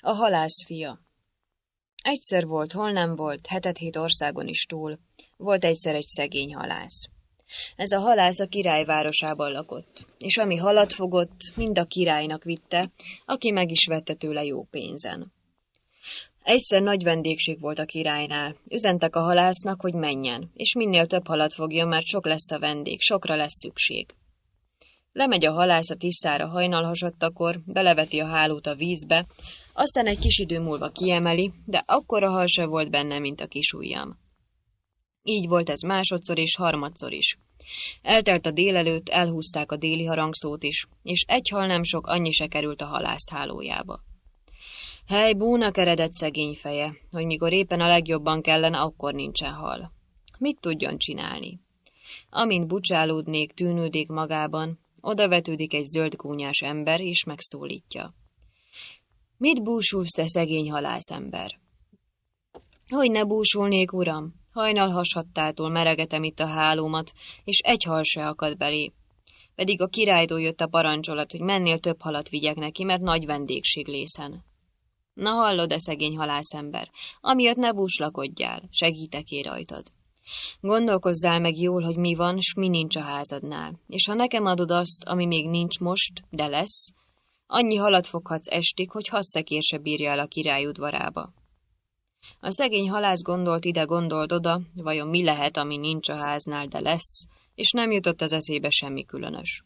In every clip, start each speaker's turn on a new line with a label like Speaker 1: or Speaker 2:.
Speaker 1: A halász fia. Egyszer volt, hol nem volt, 7 országon is túl, volt egyszer egy szegény halász. Ez a halász a királyvárosában lakott, és ami halat fogott, mind a királynak vitte, aki meg is vette tőle jó pénzen. Egyszer nagy vendégség volt a királynál, üzentek a halásznak, hogy menjen, és minél több halat fogjon, mert sok lesz a vendég, sokra lesz szükség. Lemegy a halász a Tiszára hajnalhasadtakor, beleveti a hálót a vízbe, aztán egy kis idő múlva kiemeli, de akkora hal se volt benne, mint a kisujjam. Így volt ez másodszor és harmadszor is. Eltelt a délelőtt, elhúzták a déli harangszót is, és egy hal nem sok, annyi se került a halász hálójába. Hely, búnak eredett szegény feje, hogy mikor éppen a legjobban kellene, akkor nincsen hal. Mit tudjon csinálni? Amint bucsálódnék, tűnődik magában, odavetődik egy zöld gúnyás ember, és megszólítja. Mit búsulsz, te szegény halászember? Hogy ne búsulnék, uram? Hajnal hasadtától meregetem itt a hálómat, és egy hal se akad belé. Pedig a királytól jött a parancsolat, hogy mennél több halat vigyek neki, mert nagy vendégség lészen. Na hallod-e, szegény halászember, amiatt ne búslakodjál, segítek rajtad. Gondolkozzál meg jól, hogy mi van, s mi nincs a házadnál, és ha nekem adod azt, ami még nincs most, de lesz, annyi halat foghatsz estig, hogy 6 szekér se bírja el a király udvarába. A szegény halász gondolt ide, gondolt oda, vajon mi lehet, ami nincs a háznál, de lesz, és nem jutott az eszébe semmi különös.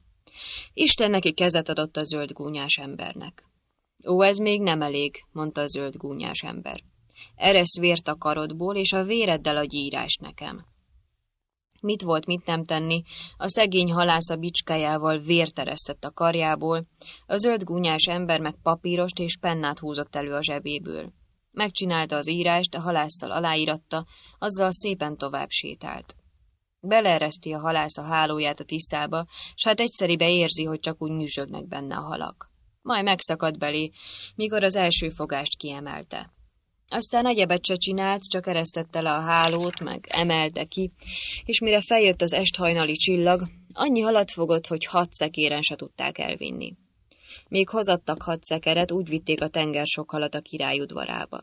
Speaker 1: Isten neki kezet adott a zöld gúnyás embernek. Ó, ez még nem elég, mondta a zöld gúnyás ember. Eresz vért a karodból, és a véreddel adj írást nekem. Mit volt, mit nem tenni, a szegény halász a bicskájával vért eresztett a karjából, a zöld gúnyás ember meg papírost és pennát húzott elő a zsebéből. Megcsinálta az írást, a halásszal aláíratta, azzal szépen tovább sétált. Beleereszti a halász a hálóját a Tiszába, s hát egyszeribe érzi, hogy csak úgy nyüzsögnek benne a halak. Majd megszakadt belé, mikor az első fogást kiemelte. Aztán egyebet se csinált, csak eresztette le a hálót, meg emelte ki, és mire feljött az esthajnali csillag, annyi halat fogott, hogy 6 szekéren se tudták elvinni. Még hozattak 6 szekeret, úgy vitték a tenger sok halat a király udvarába.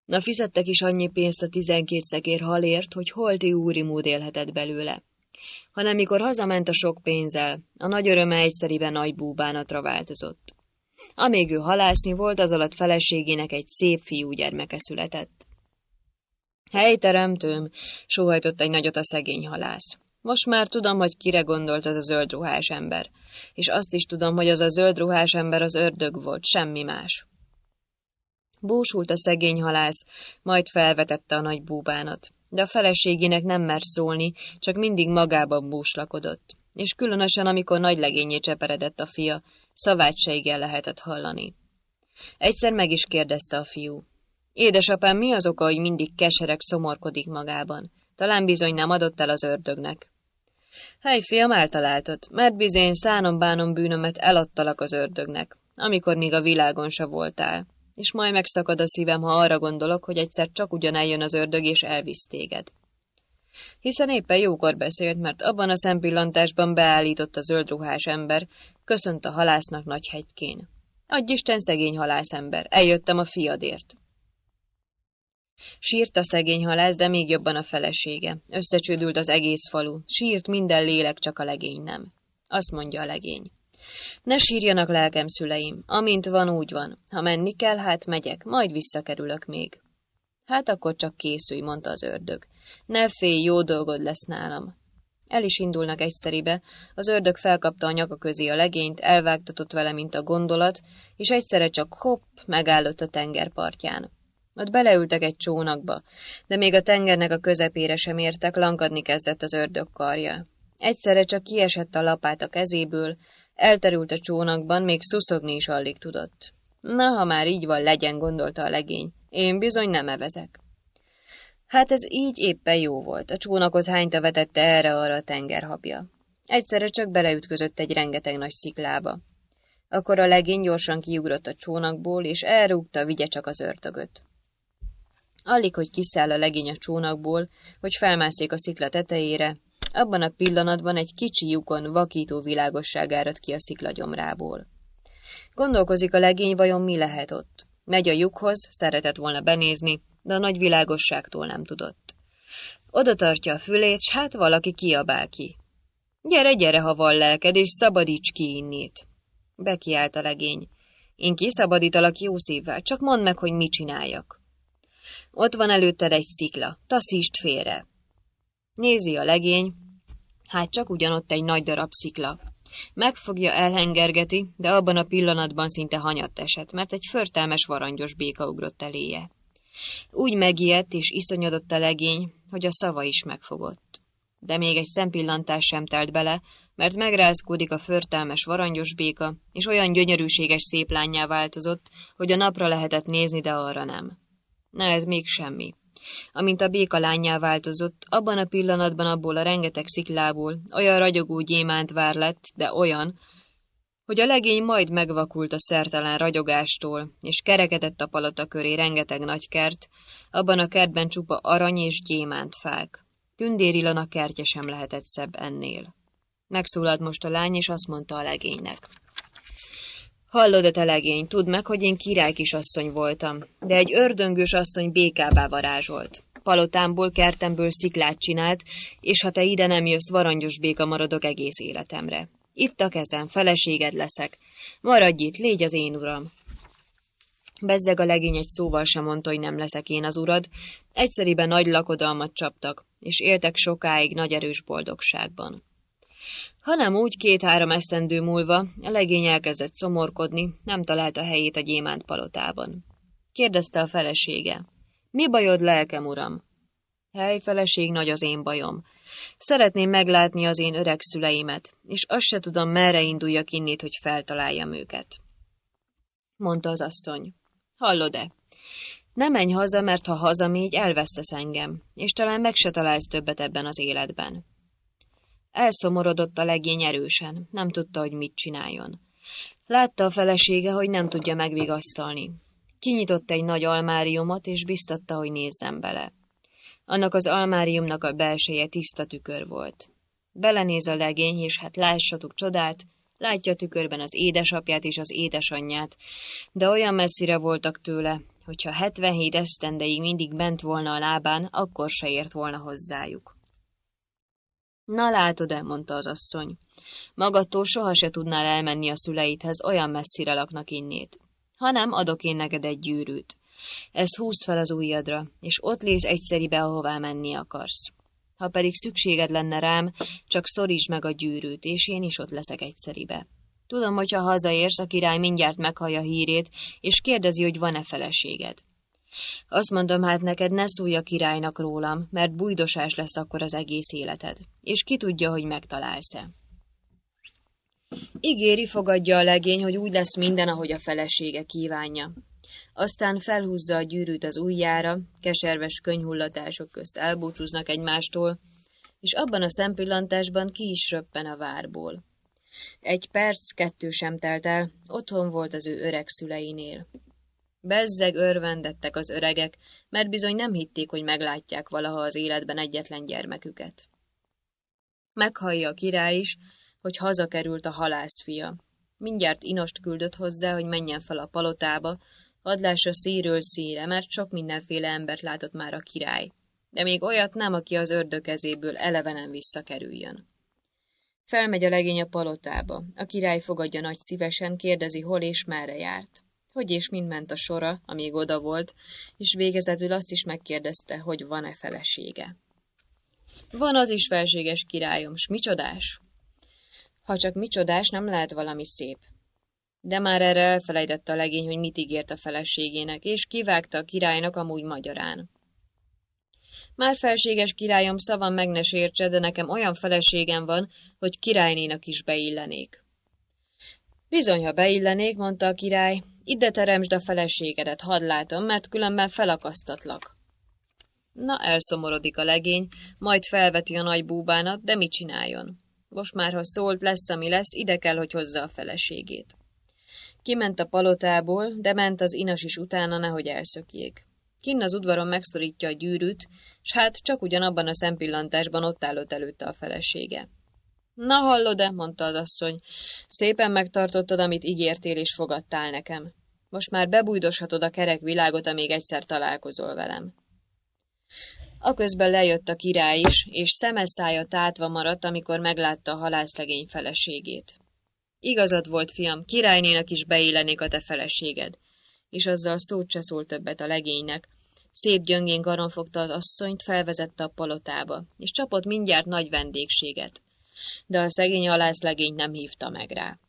Speaker 1: Na, fizettek is annyi pénzt a 12 szekér halért, hogy holti úrimód élhetett belőle. Hanem mikor hazament a sok pénzzel, a nagy öröme egyszeriben nagy búbánatra változott. Amíg ő halászni volt, az alatt feleségének egy szép fiú gyermeke született. Hely, teremtőm, sóhajtott egy nagyot a szegény halász. Most már tudom, hogy kire gondolt az a zöld ruhás ember, és azt is tudom, hogy az a zöld ruhás ember az ördög volt, semmi más. Búsult a szegény halász, majd felvetette a nagy búbánat, de a feleségének nem mert szólni, csak mindig magában búslakodott, és különösen amikor nagy legényé cseperedett a fia, szavát se igen lehetett hallani. Egyszer meg is kérdezte a fiú. Édesapám, mi az oka, hogy mindig kesereg, szomorkodik magában? Talán bizony nem adott el az ördögnek. Hely, fiam, eltaláltad, mert bizony szánom-bánom bűnömet eladtalak az ördögnek, amikor még a világon se voltál, és majd megszakad a szívem, ha arra gondolok, hogy egyszer csak ugyan eljön az ördög és elvisz téged. Hiszen éppen jókor beszélt, mert abban a szempillantásban beállított a zöld ruhás ember, köszönt a halásznak nagy hegykén. Adj Isten, szegény halászember, eljöttem a fiadért. Sírt a szegény halász, de még jobban a felesége. Összecsődült az egész falu. Sírt minden lélek, csak a legény nem. Azt mondja a legény. Ne sírjanak, lelkem szüleim, amint van, úgy van. Ha menni kell, hát megyek, majd visszakerülök még. Hát akkor csak készülj, mondta az ördög. Ne félj, jó dolgod lesz nálam. El is indulnak egyszeribe, az ördög felkapta a nyaka közé a legényt, elvágtatott vele, mint a gondolat, és egyszerre csak hopp, megállott a tengerpartján. Ott beleültek egy csónakba, de még a tengernek a közepére sem értek, lankadni kezdett az ördög karja. Egyszerre csak kiesett a lapát a kezéből, elterült a csónakban, még szuszogni is alig tudott. Na, ha már így van, legyen, gondolta a legény, én bizony nem evezek. Hát ez így éppen jó volt, a csónakot hányta vetette erre-arra a tengerhabja. Egyszerre csak beleütközött egy rengeteg nagy sziklába. Akkor a legény gyorsan kiugrott a csónakból, és elrúgta, vigye csak az ördögöt. Alig, hogy kiszáll a legény a csónakból, hogy felmászik a szikla tetejére, abban a pillanatban egy kicsi lyukon vakító világosság árad ki a sziklagyomrából. Gondolkozik a legény, vajon mi lehet ott. Megy a lyukhoz, szeretett volna benézni, de a nagy világosságtól nem tudott. Oda tartja a fülét, s hát valaki kiabál ki. Gyere, gyere, ha van lelked, és szabadíts ki innét. Bekiált a legény. Én kiszabadítalak jó szívvel, csak mondd meg, hogy mit csináljak. Ott van előtted egy szikla, taszítsd félre. Nézi a legény, hát csak ugyanott egy nagy darab szikla. Megfogja, elhengergeti, de abban a pillanatban szinte hanyatt esett, mert egy förtelmes varangyos béka ugrott eléje. Úgy megijedt és iszonyodott a legény, hogy a szava is megfogott. De még egy szempillantás sem telt bele, mert megrázkódik a förtelmes varangyos béka, és olyan gyönyörűséges szép lánnyá változott, hogy a napra lehetett nézni, de arra nem. Na ez még semmi. Amint a béka lánnyá változott, abban a pillanatban abból a rengeteg sziklából olyan ragyogó gyémánt vár lett, de olyan, hogy a legény majd megvakult a szertelen ragyogástól, és kerekedett a palota köré rengeteg nagy kert, abban a kertben csupa arany és gyémántfák. Tündér Ilona kertje sem lehetett szebb ennél. Megszólalt most a lány, és azt mondta a legénynek. Hallod-e, te legény, tudd meg, hogy én királykisasszony voltam, de egy ördöngős asszony békábbá varázsolt. Palotámból, kertemből sziklát csinált, és ha te ide nem jössz, varangyos béka maradok egész életemre. Itt a kezem, feleséged leszek. Maradj itt, légy az én uram. Bezzeg a legény egy szóval sem mondta, hogy nem leszek én az urad, egyszeriben nagy lakodalmat csaptak, és éltek sokáig nagy erős boldogságban. Hanem úgy 2-3 esztendő múlva a legény elkezdett szomorkodni, nem találta helyét a gyémánt palotában. Kérdezte a felesége. Mi bajod, lelkem, uram? Hely, feleség, nagy az én bajom. Szeretném meglátni az én öreg szüleimet, és azt se tudom, merre induljak innét, hogy feltaláljam őket. Mondta az asszony. Hallod-e? Ne menj haza, mert ha hazamégy, elvesztesz engem, és talán meg se találsz többet ebben az életben. Elszomorodott a legény erősen, nem tudta, hogy mit csináljon. Látta a felesége, hogy nem tudja megvigasztalni. Kinyitott egy nagy almáriumot, és biztatta, hogy nézzen bele. Annak az almáriumnak a belseje tiszta tükör volt. Belenéz a legény, és hát lássatok csodát, látja a tükörben az édesapját és az édesanyját, de olyan messzire voltak tőle, hogyha 77 esztendeig mindig bent volna a lábán, akkor se ért volna hozzájuk. Na látod-e, mondta az asszony, magadtól soha se tudnál elmenni a szüleidhez, olyan messzire laknak innét. Ha nem, adok én neked egy gyűrűt. Ezt húzd fel az ujjadra, és ott lész egyszeribe, ahová menni akarsz. Ha pedig szükséged lenne rám, csak szorítsd meg a gyűrűt, és én is ott leszek egyszeribe. Tudom, hogy ha hazaérsz, a király mindjárt meghallja hírét, és kérdezi, hogy van-e feleséged. Azt mondom hát neked, ne szólj a királynak rólam, mert bujdosás lesz akkor az egész életed, és ki tudja, hogy megtalálsz-e. Ígéri, fogadja a legény, hogy úgy lesz minden, ahogy a felesége kívánja. Aztán felhúzza a gyűrűt az ujjára, keserves könyhullatások közt elbúcsúznak egymástól, és abban a szempillantásban ki is röppen a várból. 1 perc, 2 sem telt el, otthon volt az ő öreg szüleinél. Bezzeg örvendettek az öregek, mert bizony nem hitték, hogy meglátják valaha az életben egyetlen gyermeküket. Meghallja a király is, hogy hazakerült a halászfia. Mindjárt Inost küldött hozzá, hogy menjen fel a palotába, hadd lássa színről színre, mert sok mindenféle embert látott már a király, de még olyat nem, aki az ördög kezéből elevenen visszakerüljön. Felmegy a legény a palotába, a király fogadja nagy szívesen, kérdezi, hol és merre járt. Hogy és mind ment a sora, amíg oda volt, és végezetül azt is megkérdezte, hogy van-e felesége. Van az is, felséges királyom, s micsodás? Ha csak micsodás, nem lehet valami szép. De már erre elfelejtette a legény, hogy mit ígért a feleségének, és kivágta a királynak amúgy magyarán. Már felséges királyom, szavam meg ne sértse, de nekem olyan feleségem van, hogy királynénak is beillenék. Bizony, ha beillenék, mondta a király, ide teremtsd a feleségedet, hadd látom, mert különben felakasztatlak. Na, elszomorodik a legény, majd felveti a nagy búbánat, de mit csináljon? Most már, ha szólt, lesz, ami lesz, ide kell, hogy hozza a feleségét. Kiment a palotából, de ment az Inas is utána, nehogy elszökjék. Kinn az udvaron megszorítja a gyűrűt, s hát csak ugyanabban a szempillantásban ott állott előtte a felesége. Na hallod-e, mondta az asszony, szépen megtartottad, amit ígértél és fogadtál nekem. Most már bebújdoshatod a kerek világot, amíg egyszer találkozol velem. Aközben lejött a király is, és szeme szája tátva maradt, amikor meglátta a halászlegény feleségét. Igazad volt, fiam, királynénak is beillenék a te feleséged. És azzal szót se szólt többet a legénynek. Szép gyöngén karon fogta az asszonyt, felvezette a palotába, és csapott mindjárt nagy vendégséget. De a szegény halászlegény nem hívta meg rá.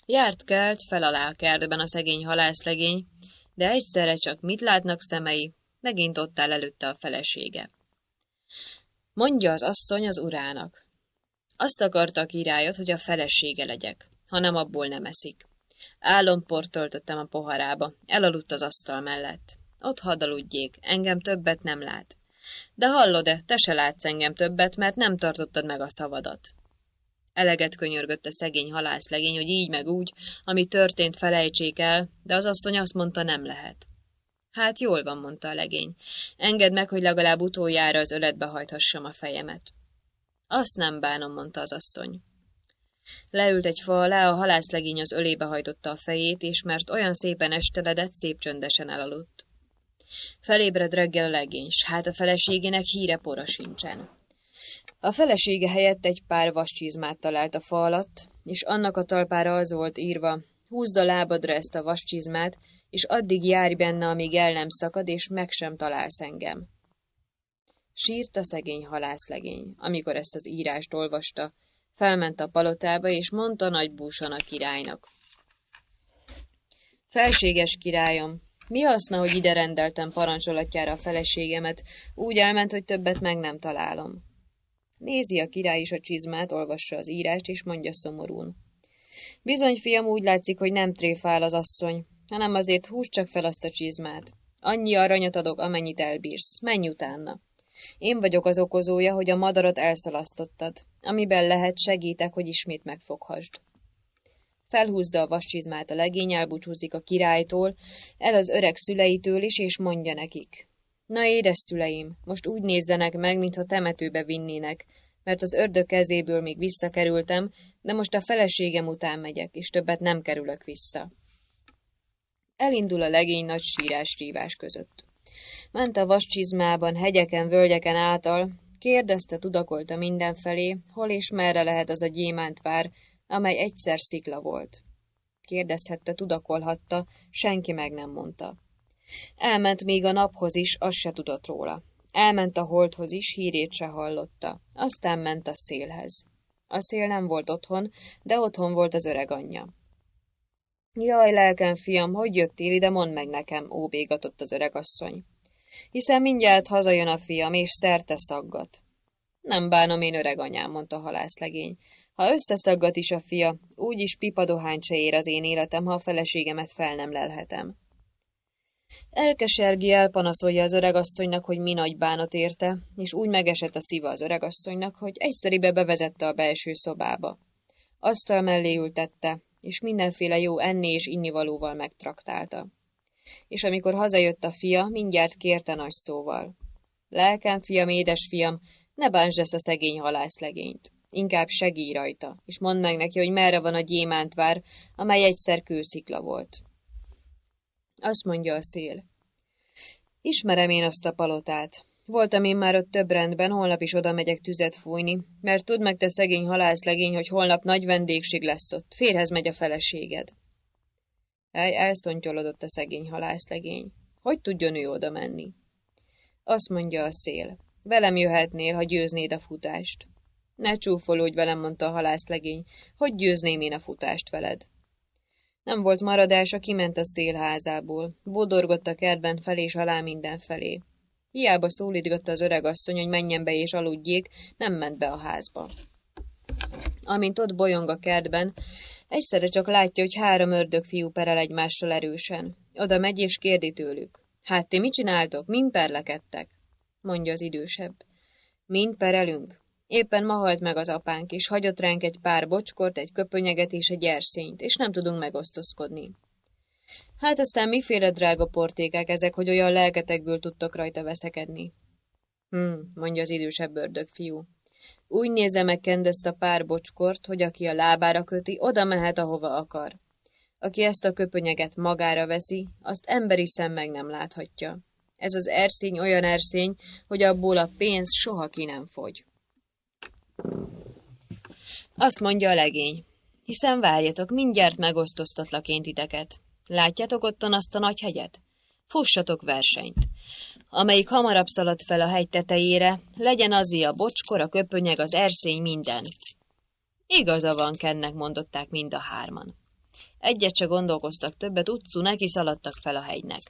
Speaker 1: Járt-kelt fel alá a kertben a szegény halászlegény, de egyszerre csak mit látnak szemei, megint ott áll előtte a felesége. Mondja az asszony az urának. Azt akarta a királyot, hogy a felesége legyek, hanem abból nem eszik. Álomport töltöttem a poharába, elaludt az asztal mellett. Ott hadd aludjék, engem többet nem lát. De hallod-e, te se látsz engem többet, mert nem tartottad meg a szavadat. Eleget könyörgött a szegény halászlegény, hogy így meg úgy, ami történt, felejtsék el, de az asszony azt mondta, nem lehet. Hát jól van, mondta a legény. Engedd meg, hogy legalább utoljára az öletbe hajthassam a fejemet. Azt nem bánom, mondta az asszony. Leült egy fa alá, a halászlegény az ölébe hajtotta a fejét, és mert olyan szépen esteledett, szép csöndesen elaludt. Felébred reggel a legény, s hát a feleségének híre pora sincsen. A felesége helyett egy pár vascsizmát talált a fa alatt, és annak a talpára az volt írva, húzd a lábadra ezt a vascsizmát, és addig járj benne, amíg el nem szakad, és meg sem találsz engem. Sírt a szegény halászlegény, amikor ezt az írást olvasta, felment a palotába, és mondta nagy búsan a királynak. Felséges királyom, mi haszna, hogy ide rendeltem parancsolatjára a feleségemet, úgy elment, hogy többet meg nem találom. Nézi a király is a csizmát, olvassa az írást, és mondja szomorún. Bizony, fiam, úgy látszik, hogy nem tréfál az asszony, hanem azért húzd csak fel azt a csizmát. Annyi aranyat adok, amennyit elbírsz. Menj utána. Én vagyok az okozója, hogy a madarat elszalasztottad. Amiben lehet, segítek, hogy ismét megfoghasd. Felhúzza a vascsizmát a legény, elbúcsúzik a királytól, el az öreg szüleitől is, és mondja nekik. Na, édes szüleim, most úgy nézzenek meg, mintha temetőbe vinnének, mert az ördög kezéből még visszakerültem, de most a feleségem után megyek, és többet nem kerülök vissza. Elindul a legény nagy sírás-rívás között. Ment a vascsizmában, hegyeken, völgyeken által, kérdezte, tudakolta mindenfelé, hol és merre lehet az a gyémántvár, amely egyszer szikla volt. Kérdezhette, tudakolhatta, senki meg nem mondta. Elment még a naphoz is, az se tudott róla. Elment a holdhoz is, hírét se hallotta. Aztán ment a szélhez. A szél nem volt otthon, de otthon volt az öreg anyja. Jaj, lelkem, fiam, hogy jöttél ide, mondd meg nekem, óbégatott az öregasszony. Hiszen mindjárt hazajön a fiam, és szerte szaggat. Nem bánom én, öreg anyám, mondta a halászlegény. Ha összeszaggat is a fia, úgyis pipadohányt se ér az én életem, ha a feleségemet fel nem lelhetem. Elkesergi elpanaszolja az öregasszonynak, hogy mi nagy bánat érte, és úgy megesett a szíve az öregasszonynak, hogy egyszeribe bevezette a belső szobába. Asztal mellé ültette, és mindenféle jó enni és innivalóval megtraktálta. És amikor hazajött a fia, mindjárt kérte nagy szóval. Lelkem, fiam, édes fiam, ne bántsd ezt a szegény halászlegényt. Inkább segíj rajta, és mondd meg neki, hogy merre van a gyémántvár, amely egyszer kőszikla volt. Azt mondja a szél. Ismerem én azt a palotát. Voltam én már ott több rendben, holnap is oda megyek tüzet fújni, mert tudd meg, te szegény halászlegény, hogy holnap nagy vendégség lesz ott, férhez megy a feleséged. Elszontyolodott a szegény halászlegény. Hogy tudjon ő oda menni? Azt mondja a szél. Velem jöhetnél, ha győznéd a futást. Ne csúfolódj velem, mondta a halászlegény. Hogy győzném én a futást veled? Nem volt maradása, kiment a szélházából. Bodorgott a kertben felé és alá mindenfelé. Hiába szólítgatta az öregasszony, hogy menjen be és aludjék, nem ment be a házba. Amint ott bolyong a kertben, egyszerre csak látja, hogy 3 ördögfiú perel egymással erősen. Oda megy és kérdi tőlük. Hát ti mit csináltok? Min perlekedtek? Mondja az idősebb. Mind perelünk? Éppen ma halt meg az apánk, és hagyott ránk egy pár bocskort, egy köpönyeget és egy erszényt, és nem tudunk megosztozkodni. Hát aztán miféle drága portékák ezek, hogy olyan lelketekből tudtok rajta veszekedni? Mondja az idősebb ördögfiú. Úgy nézze meg Kend ezt a pár bocskort, hogy aki a lábára köti, oda mehet, ahova akar. Aki ezt a köpönyeget magára veszi, azt emberi szem meg nem láthatja. Ez az erszény olyan erszény, hogy abból a pénz soha ki nem fogy. Azt mondja a legény, hiszen várjatok, mindjárt megosztoztatlak én titeket. Látjátok ottan azt a nagy hegyet? Fussatok versenyt. Amelyik hamarabb szalad fel a hegy tetejére, legyen azé a bocskor, a köpönyeg, az erszény, minden. Igaza van Kennek, mondották mind a hárman. Egyet se gondolkoztak többet, utcú neki szaladtak fel a hegynek.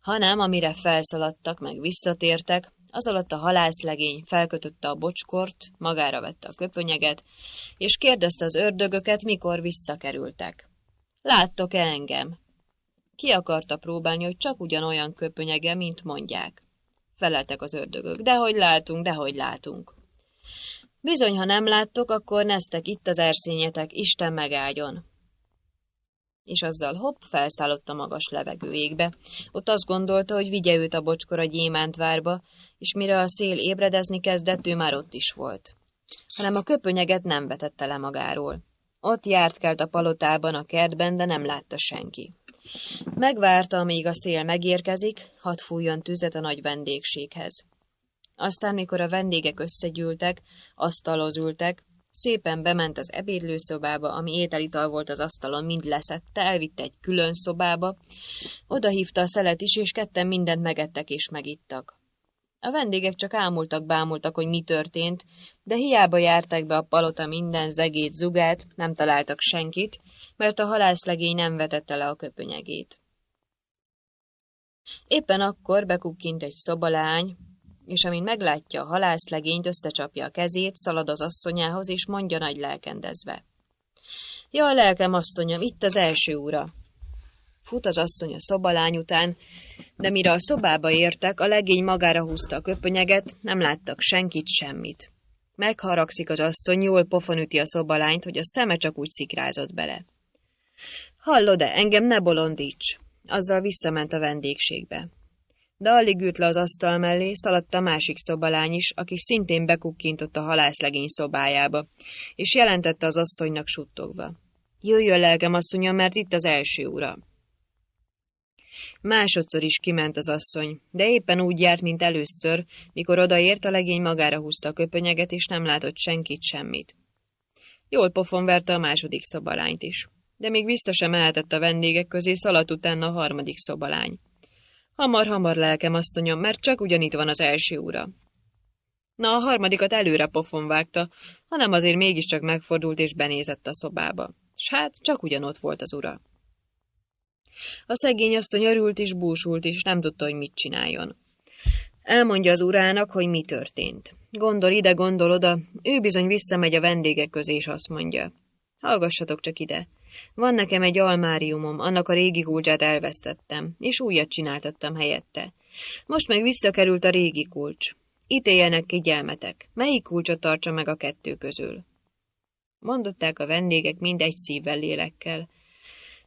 Speaker 1: Hanem amire felszaladtak, meg visszatértek, az alatt a halászlegény felkötötte a bocskort, magára vette a köpönyeget, és kérdezte az ördögöket, mikor visszakerültek. Láttok-e engem? Ki akarta próbálni, hogy csak ugyanolyan köpönyege, mint mondják. Feleltek az ördögök. Dehogy látunk. Bizony, ha nem láttok, akkor neztek itt az erszényetek, Isten megáldjon. És azzal hopp, felszállott a magas levegő égbe. Ott azt gondolta, hogy vigye őt a bocskor a Gyémántvárba, és mire a szél ébredezni kezdett, ő már ott is volt. Hanem a köpönyeget nem vetette le magáról. Ott jártkelt a palotában, a kertben, de nem látta senki. Megvárta, amíg a szél megérkezik, hadd fújjon tüzet a nagy vendégséghez. Aztán, mikor a vendégek összegyűltek, asztalhoz ültek, szépen bement az ebédlőszobába, ami ételital volt az asztalon, mind leszedte, elvitte egy külön szobába, odahívta a szelet is, és ketten mindent megettek és megittak. A vendégek csak bámultak, hogy mi történt, de hiába járták be a palota minden zegét, zugát, nem találtak senkit, mert a halászlegény nem vetette le a köpönyegét. Éppen akkor bekukkint egy szobalány, és amint meglátja a halászlegényt, összecsapja a kezét, szalad az asszonyához, és mondja nagy lelkendezve. Ja, lelkem asszonyom, itt az első ura. Fut az asszony a szobalány után, de mire a szobába értek, a legény magára húzta a köpönyeget, nem láttak senkit, semmit. Megharagszik az asszony, jól pofon üti a szobalányt, hogy a szeme csak úgy szikrázott bele. Hallod-e, engem ne bolondíts! Azzal visszament a vendégségbe. De alig ült le az asztal mellé, szaladt a másik szobalány is, aki szintén bekukkintott a halászlegény szobájába, és jelentette az asszonynak suttogva. Jöjjön, lelkem asszonyom, mert itt az első ura. Másodszor is kiment az asszony, de éppen úgy járt, mint először, mikor odaért, a legény magára húzta a köpönyeget, és nem látott senkit, semmit. Jól pofon verte a második szobalányt is, de még vissza sem mehetett a vendégek közé, szaladt utána a harmadik szobalány. Hamar, lelkem asszonyom, mert csak ugyanitt van az első ura. Na, a harmadikat előre pofon vágta, hanem azért mégiscsak megfordult és benézett a szobába. S hát, csak ugyanott volt az ura. A szegény asszony örült is, búsult is, nem tudta, hogy mit csináljon. Elmondja az urának, hogy mi történt. Gondol ide, gondol oda, ő bizony visszamegy a vendégek közé, és azt mondja. Hallgassatok csak ide. Van nekem egy almáriumom, annak a régi kulcsát elvesztettem, és újat csináltattam helyette. Most meg visszakerült a régi kulcs. Ítéljenek ki, gyermetek, melyik kulcsot tartsa meg a kettő közül? Mondották a vendégek mindegy szívvel, lélekkel.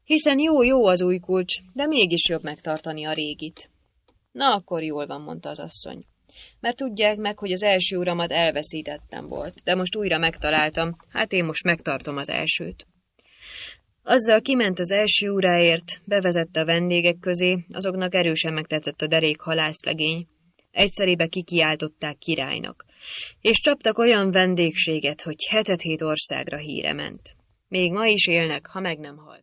Speaker 1: Hiszen jó az új kulcs, de mégis jobb megtartani a régit. Na, akkor jól van, mondta az asszony. Mert tudják meg, hogy az első uramat elveszítettem volt, de most újra megtaláltam, hát én most megtartom az elsőt. Azzal kiment az első uráért, bevezette a vendégek közé, azoknak erősen megtetszett a derék halászlegény. Egyszerébe kikiáltották királynak, és csaptak olyan vendégséget, hogy 7 országra híre ment. Még ma is élnek, ha meg nem halt.